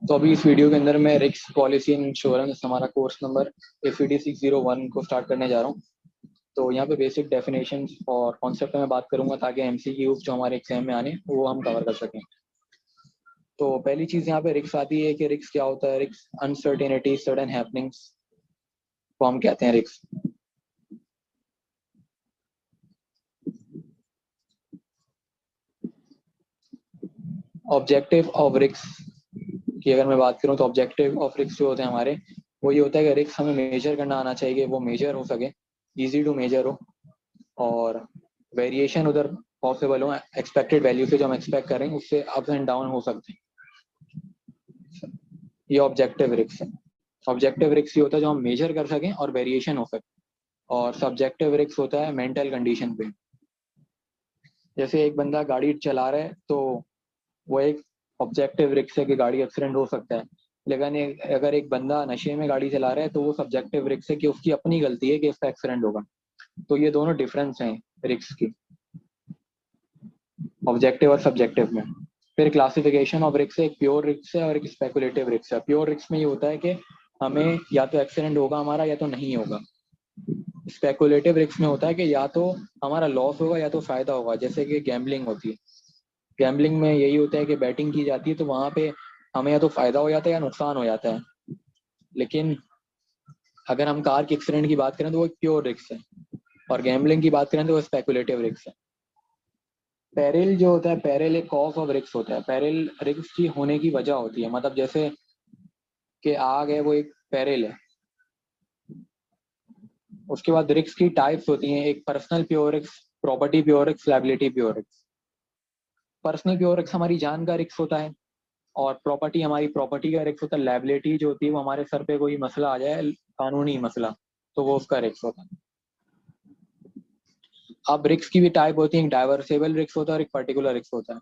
तो अभी इस वीडियो के अंदर मैं रिस्क पॉलिसी एंड इंश्योरेंस हमारा कोर्स नंबर FED 601 को स्टार्ट करने जा रहा हूँ। तो यहाँ पे बेसिक डेफिनेशन और कॉन्सेप्ट में बात करूंगा ताकि MCQs जो हमारे एग्जाम में आने वो हम कवर कर सकें। तो पहली चीज यहाँ पे रिस्क आती है कि रिस्क क्या होता है। रिस्क अनसर्टेनिटी सडन हैपनिंग्स को हम कहते हैं रिस्क। ऑब्जेक्टिव ऑफ रिस्क की अगर मैं बात करूं तो ऑब्जेक्टिव ऑफ रिस्क जो होते हैं हमारे, वो ये होता है कि रिस्क हमें मेजर करना आना चाहिए, वो मेजर हो सके, इजी टू मेजर हो, और वेरिएशन उधर पॉसिबल हो। एक्सपेक्टेड वैल्यू से जो हम एक्सपेक्ट करें उससे अप एंड डाउन हो सकते हैं। ये ऑब्जेक्टिव रिस्क है। ऑब्जेक्टिव रिस्क ये होता है जो हम मेजर कर सकें और वेरिएशन हो सके। और सब्जेक्टिव रिस्क होता है मेंटल कंडीशन पे। जैसे एक बंदा गाड़ी चला रहा है तो वो एक ऑब्जेक्टिव रिस्क है कि गाड़ी एक्सीडेंट हो सकता है। लेकिन अगर एक बंदा नशे में गाड़ी चला रहा है तो वो सब्जेक्टिव रिस्क है कि उसकी अपनी गलती है कि इसका एक्सीडेंट होगा। तो ये दोनों डिफरेंस हैं रिस्क की, ऑब्जेक्टिव और सब्जेक्टिव में। फिर क्लासिफिकेशन ऑफ रिस्क, एक प्योर रिस्क है और एक स्पेकुलेटिव रिस्क है। प्योर रिस्क में ये होता है कि हमें या तो एक्सीडेंट होगा हमारा या तो नहीं होगा। स्पेकुलेटिव रिस्क में होता है कि या तो हमारा लॉस होगा या तो फायदा होगा, जैसे कि गैम्बलिंग होती है। गैम्बलिंग में यही होता है कि बैटिंग की जाती है तो वहां पे हमें या तो फायदा हो जाता है या नुकसान हो जाता है। लेकिन अगर हम कार के एक्सीडेंट की बात करें तो वो एक प्योर रिस्क है, और गैम्बलिंग की बात करें तो वो स्पेकुलेटिव रिस्क है। पेरिल जो होता है, पेरिल एक कॉज ऑफ रिस्क होता है। पेरिल रिस्क की होने की वजह होती है, मतलब जैसे कि आग है वो एक पेरिल है। उसके बाद रिस्क की टाइप्स होती हैं, एक personal pure risk, property pure risk, liability pure risk. Personal pure risk हमारी जान का रिस्क होता है, और प्रॉपर्टी हमारी प्रॉपर्टी का रिस्क होता है। लायबिलिटी जो होती है वो हमारे सर पे कोई मसला आ जाए, कानूनी मसला, तो वो उसका रिस्क होता है। अब रिस्क की भी टाइप होती है, एक डाइवर्सेबल रिस्क होता है और एक पर्टिकुलर रिस्क होता है।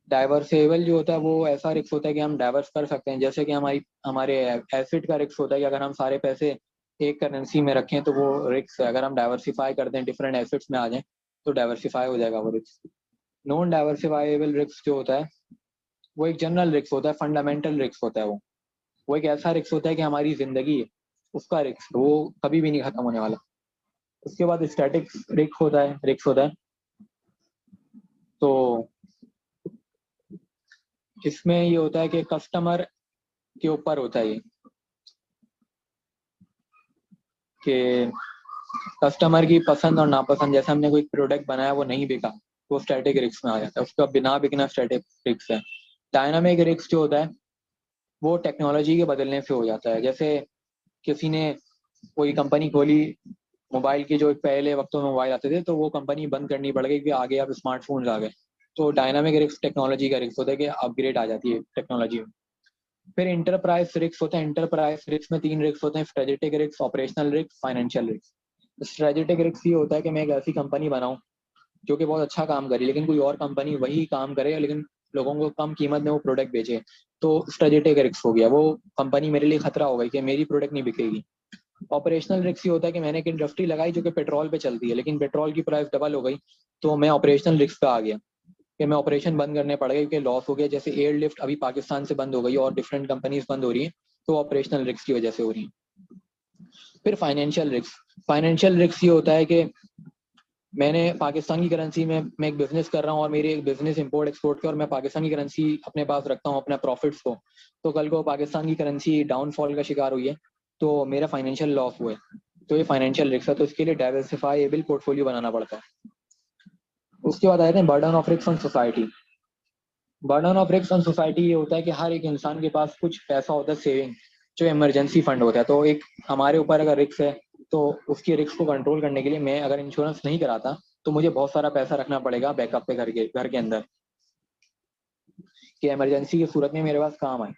डाइवर्सेबल जो होता है वो ऐसा रिस्क होता है कि हम डाइवर्स कर सकते हैं, जैसे कि हमारे एसेट का रिस्क होता है कि अगर हम सारे पैसे एक करेंसी में रखें तो वो रिस्क है। अगर हम डाइवर्सिफाई कर दें, डिफरेंट एसेट्स में आ जाएं, तो डाइवर्सिफाई हो जाएगा वो रिस्क। नॉन डाइवर्सिफाइबल रिस्क जो होता है वो एक जनरल रिस्क होता है, फंडामेंटल रिस्क होता है। वो एक ऐसा रिस्क होता है कि हमारी जिंदगी है उसका रिस्क, वो कभी भी नहीं खत्म होने वाला। उसके बाद स्टैटिक रिस्क होता है। तो इसमें ये होता है कि कस्टमर के ऊपर होता है ये, कि कस्टमर की पसंद और नापसंद, जैसे हमने कोई प्रोडक्ट बनाया वो नहीं बिका तो स्टैटिक रिस्क में आ जाता है, उसका बिना बिकना स्टैटिक रिस्क है। डायनामिक रिस्क जो होता है वो टेक्नोलॉजी के बदलने से हो जाता है। जैसे किसी ने कोई कंपनी खोली मोबाइल की, जो एक पहले वक्तों में मोबाइल आते थे तो वो कंपनी बंद करनी पड़ गई क्योंकि आगे अब स्मार्टफोन्स आ गए। तो डायनामिक रिस्क टेक्नोलॉजी का रिस्क होता है कि अपग्रेड आ जाती है टेक्नोलॉजी में। फिर इंटरप्राइज रिस्क होता है। इंटरप्राइज रिस्क में तीन रिस्क होते हैं, strategic risk, operational risk, financial risk. Strategic risk ये होता है कि मैं एक ऐसी कंपनी बनाऊं जो कि बहुत अच्छा काम करे, लेकिन कोई और कंपनी वही काम करे लेकिन लोगों को कम कीमत में वो प्रोडक्ट बेचे, तो स्ट्रेटेजिक रिस्क हो गया। वो कंपनी मेरे लिए खतरा हो गई कि मेरी प्रोडक्ट नहीं बिकेगी। ऑपरेशनल रिस्क ये होता है कि मैंने एक इंडस्ट्री लगाई जो कि पेट्रोल पे चलती है, लेकिन पेट्रोल की प्राइस डबल हो गई, तो मैं ऑपरेशनल रिस्क पे आ गया कि मैं ऑपरेशन बंद करने पड़ गए क्योंकि लॉस हो गया। जैसे एयरलिफ्ट अभी पाकिस्तान से बंद हो गई और डिफरेंट कंपनीज बंद हो रही हैं, तो ऑपरेशनल रिस्क की वजह से हो रही है। फिर फाइनेंशियल रिस्क ये होता है कि मैंने पाकिस्तान की करेंसी में मैं एक बिजनेस कर रहा हूँ और मेरी एक बिजनेस इंपोर्ट एक्सपोर्ट की, और मैं पाकिस्तान की करेंसी अपने पास रखता हूँ अपने प्रॉफिट्स को, तो कल को पाकिस्तान की करेंसी डाउनफॉल का शिकार हुई है तो मेरा फाइनेंशियल लॉस हुआ है, तो ये फाइनेंशियल रिस्क है। तो इसके लिए डाइवर्सिफाइबल पोर्टफोलियो बनाना पड़ता है। उसके बाद आते हैं burden of risk on society. Burden of risk on society ये होता है कि हर एक इंसान के पास कुछ पैसा होता है सेविंग, जो इमरजेंसी फंड होता है। तो एक हमारे ऊपर अगर रिस्क है तो उसकी रिस्क को कंट्रोल करने के लिए मैं अगर इंश्योरेंस नहीं कराता तो मुझे बहुत सारा पैसा रखना पड़ेगा बैकअप पे, घर के अंदर, कि इमरजेंसी की सूरत में मेरे पास काम आए।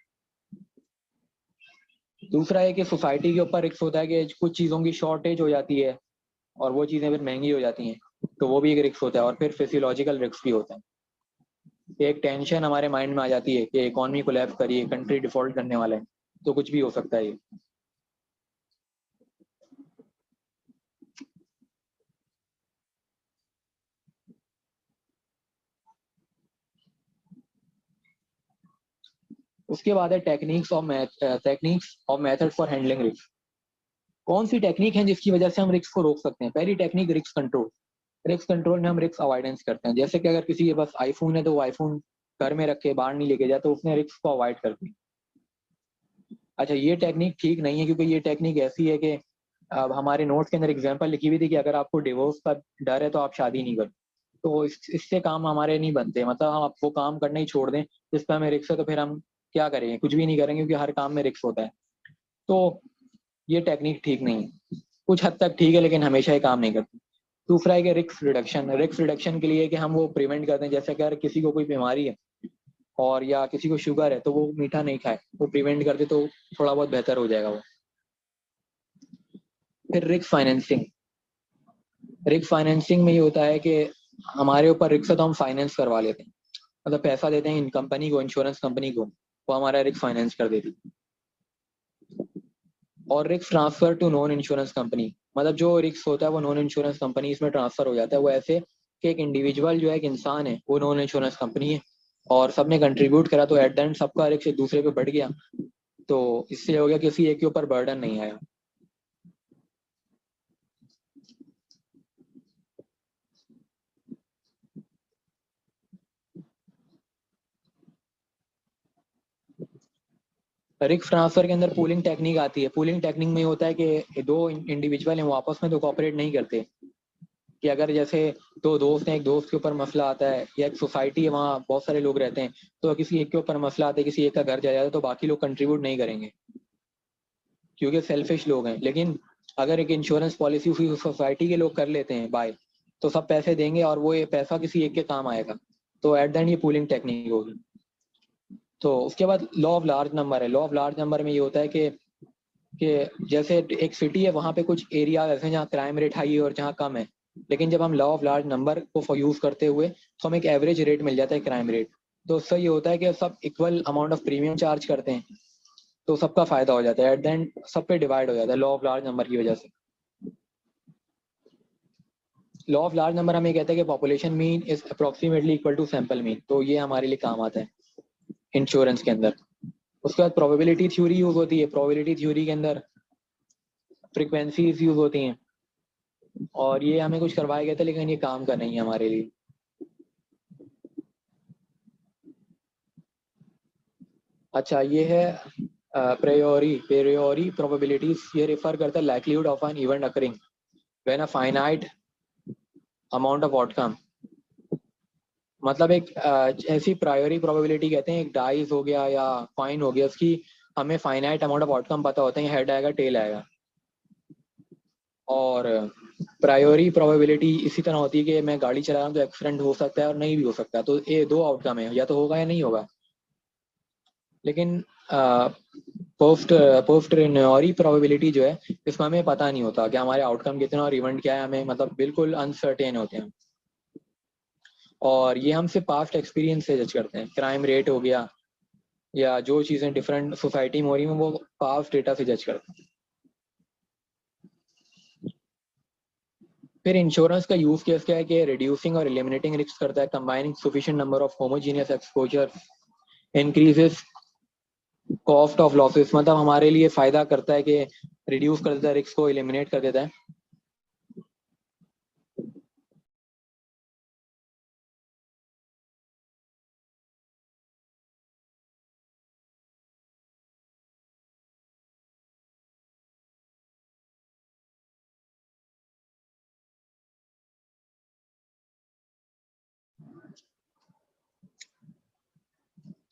दूसरा है कि सोसाइटी के ऊपर रिस्क होता है कि कुछ चीज़ों की शॉर्टेज हो जाती है और वो चीज़ें फिर महंगी हो जाती हैं, तो वो भी एक रिस्क होता है। और फिर फिजियोलॉजिकल रिस्क भी होता है, एक टेंशन हमारे माइंड में आ जाती है कि इकॉनमी कोलैप्स करी है, कंट्री डिफॉल्ट करने वाला है, तो कुछ भी हो सकता है ये। उसके बाद है techniques of method for handling risk. कौन सी टेक्निक है जिसकी वजह से हम रिस्क को रोक सकते हैं? पहली technique risk control. Risk control में हम रिस्क अवॉइडेंस करते हैं। जैसे कि अगर किसी के पास आईफोन है तो वो आईफोन घर में रख के बाहर नहीं लेके जाए, तो उसने रिस्क को अवॉइड कर दी। अच्छा, ये टेक्निक ठीक नहीं है, क्योंकि ये टेक्निक ऐसी है कि अब हमारे नोट्स के अंदर एग्जांपल लिखी हुई थी कि अगर आपको डिवोर्स का डर है तो आप शादी नहीं करो। तो इससे काम हमारे नहीं बनते, मतलब हम वो काम करना ही छोड़ दें जिस पर हमें रिस्क है, तो फिर हम क्या करेंगे? कुछ भी नहीं करेंगे, क्योंकि हर काम में रिस्क होता है। तो ये टेक्निक ठीक नहीं है। कुछ हद तक ठीक है, लेकिन हमेशा ही काम नहीं करती। दूसरा है कि रिस्क रिडक्शन। रिस्क रिडक्शन के लिए कि हम वो प्रिवेंट करते हैं, जैसे कि अगर किसी को कोई बीमारी है और या किसी को शुगर है तो वो मीठा नहीं खाए, वो प्रिवेंट कर दे तो थोड़ा बहुत बेहतर हो जाएगा वो। फिर रिस्क फाइनेंसिंग। रिस्क फाइनेंसिंग में ये होता है कि हमारे ऊपर रिस्क है तो हम फाइनेंस करवा लेते हैं, मतलब पैसा देते हैं इन कंपनी को, इंश्योरेंस कंपनी को, वो हमारा रिस्क फाइनेंस कर देती है। और risk transfer to non insurance company, मतलब जो रिस्क होता है वो नॉन इंश्योरेंस कंपनी इसमें ट्रांसफर हो जाता है। वो ऐसे कि एक इंडिविजुअल जो है, एक इंसान है, वो नॉन इंश्योरेंस कंपनी है और सबने कंट्रीब्यूट करा, तो एट द एंड सबका रिस्क एक दूसरे पे बढ़ गया, तो इससे हो गया किसी एक के ऊपर बर्डन नहीं आया। रिस्क ट्रांसफर के अंदर पूलिंग टेक्निक आती है। पूलिंग टेक्निक में होता है कि दो इंडिविजुअल हैं, वो आपस में तो कॉपरेट नहीं करते। कि अगर जैसे दो दोस्त हैं, एक दोस्त के ऊपर मसला आता है, या एक सोसाइटी है वहाँ बहुत सारे लोग रहते हैं, तो किसी एक के ऊपर मसला आता है, किसी एक का घर जल जाता है, तो बाकी लोग कंट्रीब्यूट नहीं करेंगे क्योंकि सेल्फिश लोग हैं। लेकिन अगर एक इंश्योरेंस पॉलिसी उसी सोसाइटी के लोग कर लेते हैं बाय, तो सब पैसे देंगे और वो ये पैसा किसी एक के काम आएगा। तो एट द एंड ये पूलिंग टेक्निक होगी। तो उसके बाद लॉ ऑफ लार्ज नंबर है। लॉ ऑफ लार्ज नंबर में ये होता है कि जैसे एक सिटी है, वहाँ पे कुछ एरिया ऐसे हैं जहाँ क्राइम रेट हाई है और जहाँ कम है। लेकिन जब हम लॉ ऑफ लार्ज नंबर को यूज करते हुए, तो हमें एक एवरेज रेट मिल जाता है, क्राइम रेट। तो उससे ये होता है कि सब equal amount of premium charge करते हैं, तो सबका फायदा हो जाता है। एट द एंड सब पे डिवाइड हो जाता है लॉ ऑफ लार्ज नंबर की वजह से। लॉ ऑफ लार्ज नंबर हमें कहता है कि population mean is approximately equal to sample mean, तो ये हमारे लिए काम आता है इंश्योरेंस के अंदर। उसके बाद प्रोबेबिलिटी थ्योरी यूज होती है। प्रोबेबिलिटी थ्योरी के अंदर फ्रीक्वेंसीज यूज होती हैं, और ये हमें कुछ करवाया गया था, लेकिन ये काम का नहीं है हमारे लिए। अच्छा, ये है प्रेयोरी प्रोबेबिलिटीज। ये रेफर करता है likelihood of an event occurring when a finite amount of outcome. मतलब एक ऐसी प्रायोरी प्रोबेबिलिटी कहते हैं, एक डाइस हो गया या फाइन हो गया, उसकी हमें फाइनाइट अमाउंट ऑफ आउटकम पता होता है, हेड आएगा टेल आएगा। और प्रायोरी प्रोबेबिलिटी इसी तरह होती है कि मैं गाड़ी चला रहा हूँ तो एक्सीडेंट हो सकता है और नहीं भी हो सकता, तो ये दो आउटकम है, या तो होगा या नहीं होगा। लेकिन पोस्ट पोस्टेरियरी प्रोबेबिलिटी जो है, इसमें हमें पता नहीं होता कि हमारे आउटकम कितने और इवेंट क्या है, हमें मतलब बिल्कुल अनसर्टेन होते हैं। और ये हम सिर्फ पास्ट एक्सपीरियंस से जज करते हैं। क्राइम रेट हो गया या जो चीज़ें डिफरेंट सोसाइटी में हो रही हैं, वो पास्ट डेटा से जज करते हैं। फिर इंश्योरेंस का यूज केस क्या है कि रिड्यूसिंग और एलिमिनेटिंग रिस्क करता है, combining sufficient number of homogeneous exposure increases cost of losses. मतलब हमारे लिए फायदा करता है कि रिड्यूस कर देता है रिस्क को, एलिमिनेट कर देता है।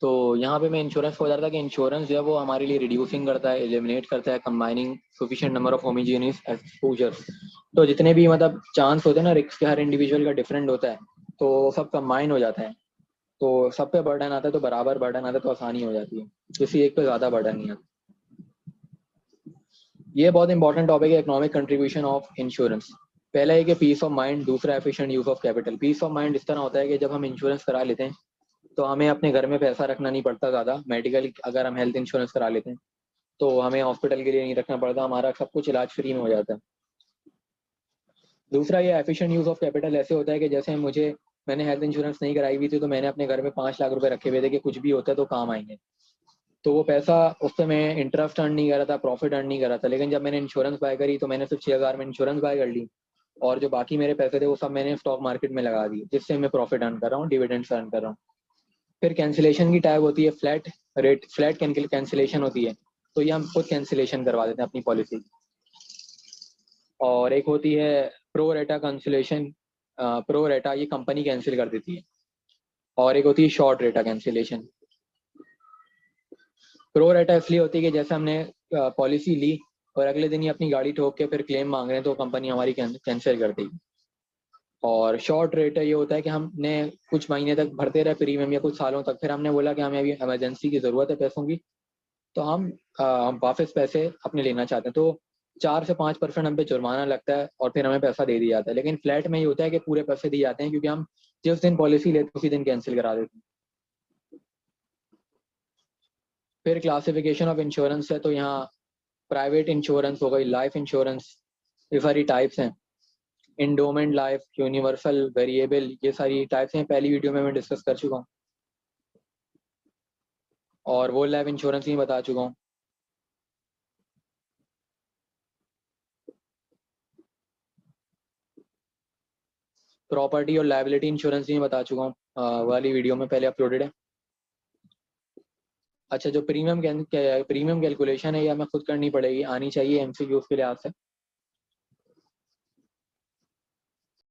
तो यहाँ पे मैं इंश्योरेंस को बता रहा था कि इंश्योरेंस जो है वो हमारे लिए रिड्यूसिंग करता है, एलिमिनेट करता है, combining sufficient number of homogeneous exposure. तो जितने भी मतलब चांस होते हैं ना रिस्क के, हर इंडिविजुअल का डिफरेंट होता है, तो सब कंबाइन हो जाता है। तो सब पे बर्डन आता है, तो बराबर बर्डन आता है, तो आसानी हो जाती है, किसी एक पे ज्यादा बर्डन नहीं आता। ये बहुत इंपॉर्टेंट टॉपिक है, इकोनॉमिक कंट्रीब्यूशन ऑफ इंश्योरेंस। पहला है कि पीस ऑफ माइंड, दूसरा efficient use of capital. Peace of mind इस तरह होता है कि जब हम इंश्योरेंस करा लेते हैं, तो हमें अपने घर में पैसा रखना नहीं पड़ता ज़्यादा। मेडिकल अगर हम हेल्थ इंश्योरेंस करा लेते हैं, तो हमें हॉस्पिटल के लिए नहीं रखना पड़ता, हमारा सब कुछ इलाज फ्री में हो जाता है। दूसरा, ये एफिशिएंट यूज ऑफ कैपिटल ऐसे होता है कि जैसे मैंने हेल्थ इंश्योरेंस नहीं कराई हुई थी, तो मैंने अपने घर में 5 लाख रुपए रखे हुए थे कि कुछ भी होता है तो काम आएंगे। तो वो पैसा उससे मैं इंटरेस्ट अर्न नहीं कर रहा था, प्रॉफिट अर्न नहीं कर रहा था। लेकिन जब मैंने इंश्योरेंस बाय करी तो मैंने सिर्फ 6,000 में इंश्योरेंस बाय कर ली, और जो बाकी मेरे पैसे थे वो सब मैंने स्टॉक मार्केट में लगा दिए, जिससे मैं प्रॉफिट अर्न कर रहा हूँ, डिविडेंड्स अर्न कर रहा हूँ। फिर कैंसिलेशन की टाइप होती है फ्लैट रेट, फ्लैट कैंसिलेशन होती है, तो ये हम खुद कैंसिलेशन करवा देते हैं अपनी पॉलिसी। और एक होती है प्रो रेटा कैंसिलेशन, प्रो रेटा ये कंपनी कैंसिल कर देती है। और एक होती है शॉर्ट रेटा कैंसिलेशन। प्रो रेटा इसलिए होती है कि जैसे हमने पॉलिसी ली और अगले दिन ही अपनी गाड़ी ठोक के फिर क्लेम मांग रहे हैं तो कंपनी हमारी कैंसिल कर देगी। और शॉर्ट रेट ये होता है कि हमने कुछ महीने तक भरते रहे प्रीमियम या कुछ सालों तक, फिर हमने बोला कि हमें अभी इमरजेंसी की ज़रूरत है पैसों की, तो हम वापस पैसे अपने लेना चाहते हैं, तो 4 से 5% हम पे जुर्माना लगता है और फिर हमें पैसा दे दिया जाता है। लेकिन फ्लैट में ये होता है कि पूरे पैसे दिए जाते हैं, क्योंकि हम जिस दिन पॉलिसी लेते हैं उसी दिन कैंसिल करा देते हैं। फिर क्लासिफिकेशन ऑफ इंश्योरेंस है, तो यहाँ प्राइवेट इंश्योरेंस हो गई, लाइफ इंश्योरेंस, ये सारी टाइप्स हैं। इंडोमेंट लाइफ, यूनिवर्सल, वेरिएबल, ये सारी टाइप्स हैं, पहली वीडियो में मैं डिस्कस कर चुका हूँ। और वो लाइफ इंश्योरेंस ही बता चुका हूँ। प्रॉपर्टी और लायबिलिटी इंश्योरेंस भी मैं बता चुका हूँ, वाली वीडियो में पहले अपलोडेड है। अच्छा, जो प्रीमियम कैलकुलेशन है, या हमें खुद करनी पड़ेगी, आनी चाहिए एमसीक्यूज के लिहाज से।